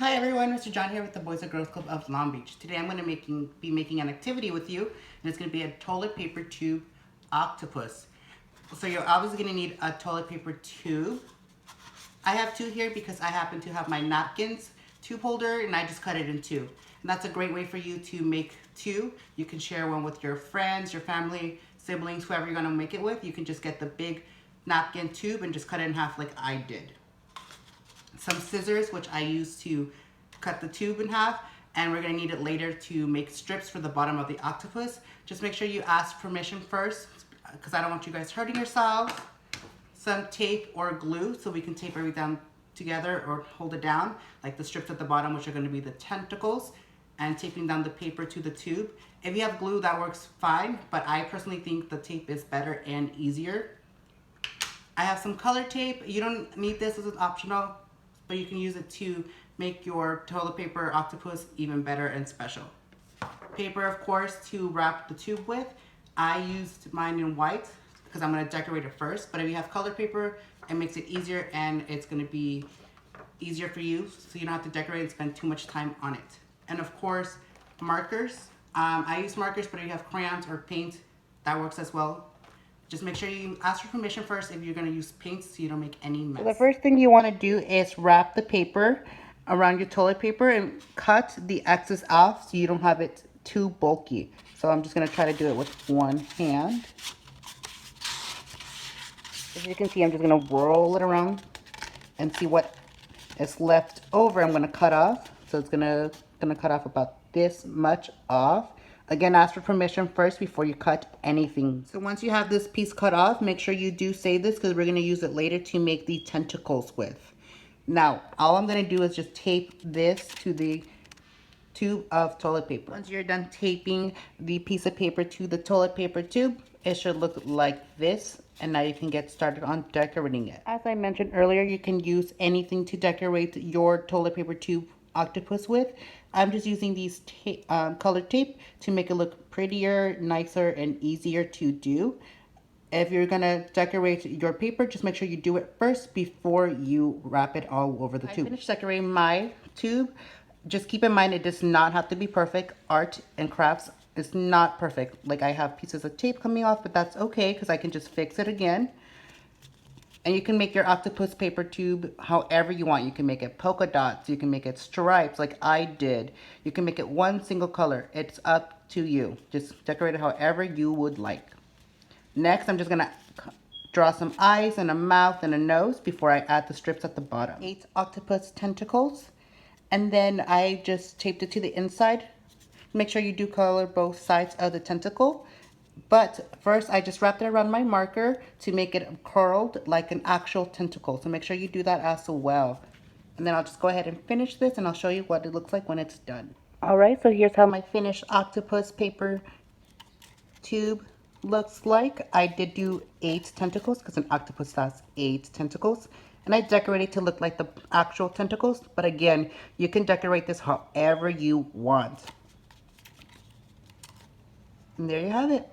Hi everyone, Mr. John here with the Boys and Girls Club of Long Beach. Today I'm going to be making an activity with you, and it's going to be a toilet paper tube octopus. So you're obviously going to need a toilet paper tube. I have two here because I happen to have my napkins tube holder and I just cut it in two. And that's a great way for you to make two. You can share one with your friends, your family, siblings, whoever you're going to make it with. You can just get the big napkin tube and just cut it in half like I did. Some scissors, which I use to cut the tube in half, and we're going to need it later to make strips for the bottom of the octopus. Just make sure you ask permission first, because I don't want you guys hurting yourselves. Some tape or glue so we can tape everything down together or hold it down, like the strips at the bottom, which are going to be the tentacles, and taping down the paper to the tube. If you have glue, that works fine, but I personally think the tape is better and easier. I have some color tape. You don't need this, as an optional, but you can use it to make your toilet paper octopus even better and special. Paper, of course, to wrap the tube with. I used mine in white because I'm going to decorate it first, but if you have color paper, it makes it easier and it's going to be easier for you, so you don't have to decorate and spend too much time on it. And of course, markers. I use markers, but if you have crayons or paint, that works as well. Just make sure you ask for permission first if you're going to use paint so you don't make any mess. So the first thing you want to do is wrap the paper around your toilet paper and cut the excess off so you don't have it too bulky. So I'm just going to try to do it with one hand. As you can see, I'm just going to roll it around and see what is left over. I'm going to cut off. So it's going to cut off about this much off. Again, ask for permission first before you cut anything. So once you have this piece cut off, make sure you do save this because we're going to use it later to make the tentacles with. Now, all I'm going to do is just tape this to the tube of toilet paper. Once you're done taping the piece of paper to the toilet paper tube, it should look like this. And now you can get started on decorating it. As I mentioned earlier, you can use anything to decorate your toilet paper tube octopus with. I'm just using these colored tape to make it look prettier, nicer, and easier to do. If you're gonna decorate your paper, just make sure you do it first before you wrap it all over the tube. I finished decorating my tube. Just keep in mind it does not have to be perfect. Art and crafts is not perfect. Like, I have pieces of tape coming off, but that's okay because I can just fix it again. And you can make your octopus paper tube however you want. You can make it polka dots. You can make it stripes like I did. You can make it one single color. It's up to you. Just decorate it however you would like. Next, I'm just going to draw some eyes and a mouth and a nose before I add the strips at the bottom. 8 octopus tentacles. And then I just taped it to the inside. Make sure you do color both sides of the tentacle. But first, I just wrapped it around my marker to make it curled like an actual tentacle. So make sure you do that as well. And then I'll just go ahead and finish this and I'll show you what it looks like when it's done. Alright, so here's how my finished octopus paper tube looks like. I did do 8 tentacles because an octopus has 8 tentacles. And I decorated to look like the actual tentacles. But again, you can decorate this however you want. And there you have it.